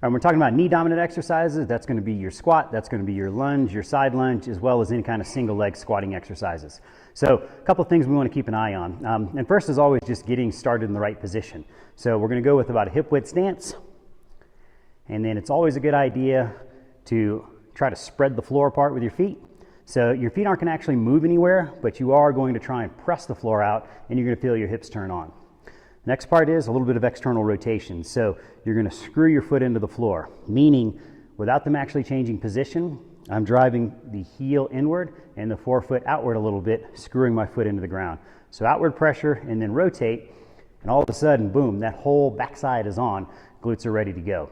And we're talking about knee dominant exercises. That's going to be your squat, that's going to be your lunge, your side lunge, as well as any kind of single leg squatting exercises. So a couple of things we want to keep an eye on. And first is always just getting started in the right position. So we're going to go with about a hip width stance. And then it's always a good idea to try to spread the floor apart with your feet. So your feet aren't going to actually move anywhere, but you are going to try and press the floor out, and you're going to feel your hips turn on. Next part is a little bit of external rotation. So you're going to screw your foot into the floor, meaning without them actually changing position, I'm driving the heel inward and the forefoot outward a little bit, screwing my foot into the ground. So outward pressure and then rotate, and all of a sudden, boom, that whole backside is on, glutes are ready to go.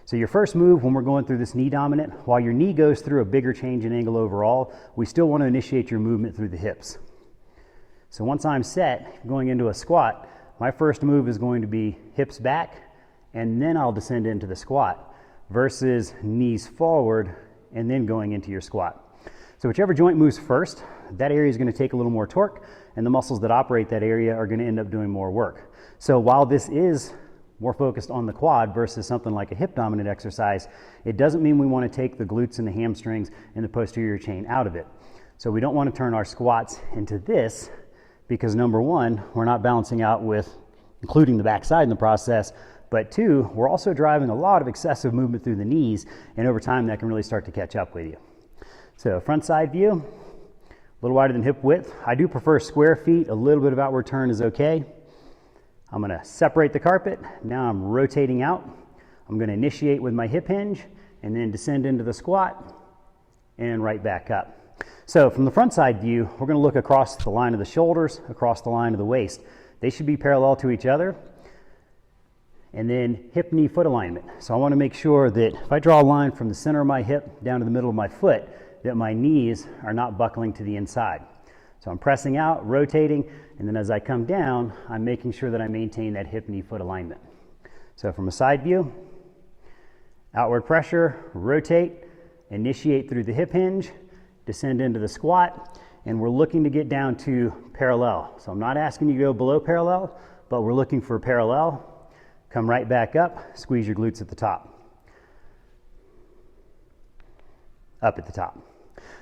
So your first move when we're going through this knee dominant, while your knee goes through a bigger change in angle overall, we still want to initiate your movement through the hips. So once I'm set, going into a squat, my first move is going to be hips back, and then I'll descend into the squat, versus knees forward and then going into your squat. So whichever joint moves first, that area is going to take a little more torque, and the muscles that operate that area are going to end up doing more work. So while this is more focused on the quad versus something like a hip dominant exercise, it doesn't mean we want to take the glutes and the hamstrings and the posterior chain out of it. So we don't want to turn our squats into this, because number one, we're not balancing out with including the backside in the process, but two, we're also driving a lot of excessive movement through the knees, and over time that can really start to catch up with you. So front side view, a little wider than hip width. I do prefer square feet, a little bit of outward turn is okay. I'm going to separate the carpet. Now I'm rotating out. I'm going to initiate with my hip hinge and then descend into the squat and right back up. So from the front side view, we're going to look across the line of the shoulders, across the line of the waist. They should be parallel to each other. And then hip, knee, foot alignment. So I want to make sure that if I draw a line from the center of my hip down to the middle of my foot, that my knees are not buckling to the inside. So I'm pressing out, rotating, and then as I come down, I'm making sure that I maintain that hip, knee, foot alignment. So from a side view, outward pressure, rotate, initiate through the hip hinge, descend into the squat, and we're looking to get down to parallel. So I'm not asking you to go below parallel, but we're looking for parallel. Come right back up, squeeze your glutes at the top. Up at the top.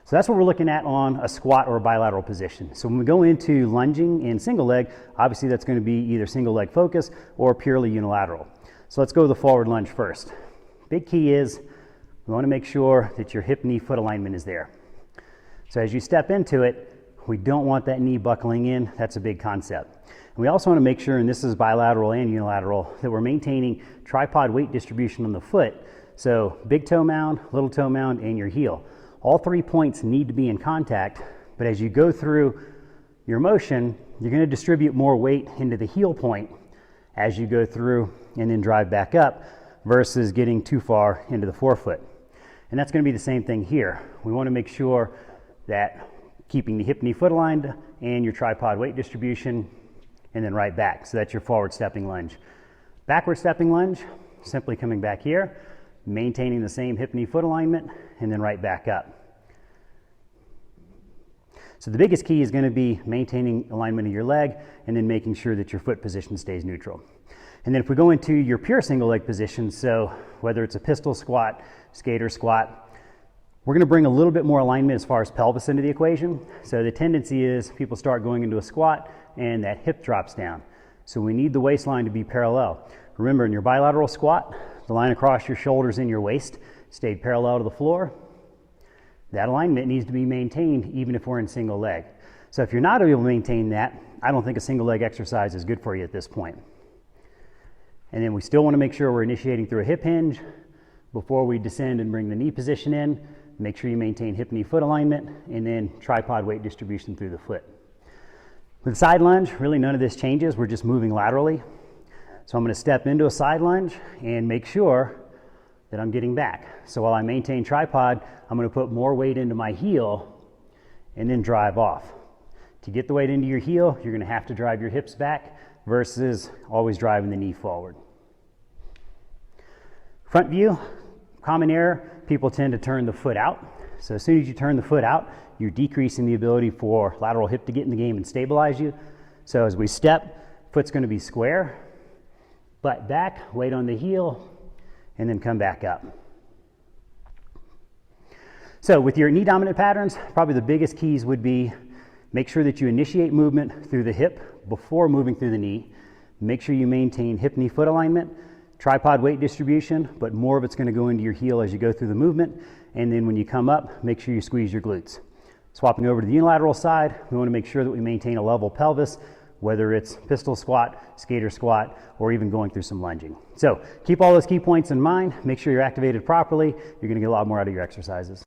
So that's what we're looking at on a squat or a bilateral position. So when we go into lunging in single leg, obviously that's going to be either single leg focus or purely unilateral. So let's go with the forward lunge first. Big key is we want to make sure that your hip, knee, foot alignment is there. So as you step into it, we don't want that knee buckling in. That's a big concept. And we also want to make sure, and this is bilateral and unilateral, that we're maintaining tripod weight distribution on the foot. So big toe mound, little toe mound, and your heel. All 3 points need to be in contact, but as you go through your motion, you're going to distribute more weight into the heel point as you go through and then drive back up versus getting too far into the forefoot. And that's going to be the same thing here. We want to make sure that keeping the hip, knee, foot aligned and your tripod weight distribution, and then right back. So that's your forward stepping lunge. Backward stepping lunge, simply coming back here, maintaining the same hip, knee, foot alignment, and then right back up. So the biggest key is going to be maintaining alignment of your leg and then making sure that your foot position stays neutral. And then if we go into your pure single leg position, so whether it's a pistol squat, skater squat, we're going to bring a little bit more alignment as far as pelvis into the equation. So the tendency is people start going into a squat and that hip drops down. So we need the waistline to be parallel. Remember, in your bilateral squat, the line across your shoulders and your waist stayed parallel to the floor. That alignment needs to be maintained even if we're in single leg. So if you're not able to maintain that, I don't think a single leg exercise is good for you at this point. And then we still want to make sure we're initiating through a hip hinge before we descend and bring the knee position in. Make sure you maintain hip, knee, foot alignment, and then tripod weight distribution through the foot. With side lunge, really none of this changes. We're just moving laterally. So I'm going to step into a side lunge and make sure that I'm getting back. So while I maintain tripod, I'm going to put more weight into my heel and then drive off. To get the weight into your heel, you're going to have to drive your hips back versus always driving the knee forward. Front view, common error, people tend to turn the foot out. So as soon as you turn the foot out, you're decreasing the ability for lateral hip to get in the game and stabilize you. So as we step, foot's going to be square, butt back, weight on the heel, and then come back up. So with your knee dominant patterns, probably the biggest keys would be make sure that you initiate movement through the hip before moving through the knee. Make sure you maintain hip-knee foot alignment, tripod weight distribution, but more of it's going to go into your heel as you go through the movement. And then when you come up, make sure you squeeze your glutes. Swapping over to the unilateral side, we want to make sure that we maintain a level pelvis, whether it's pistol squat, skater squat, or even going through some lunging. So keep all those key points in mind. Make sure you're activated properly. You're going to get a lot more out of your exercises.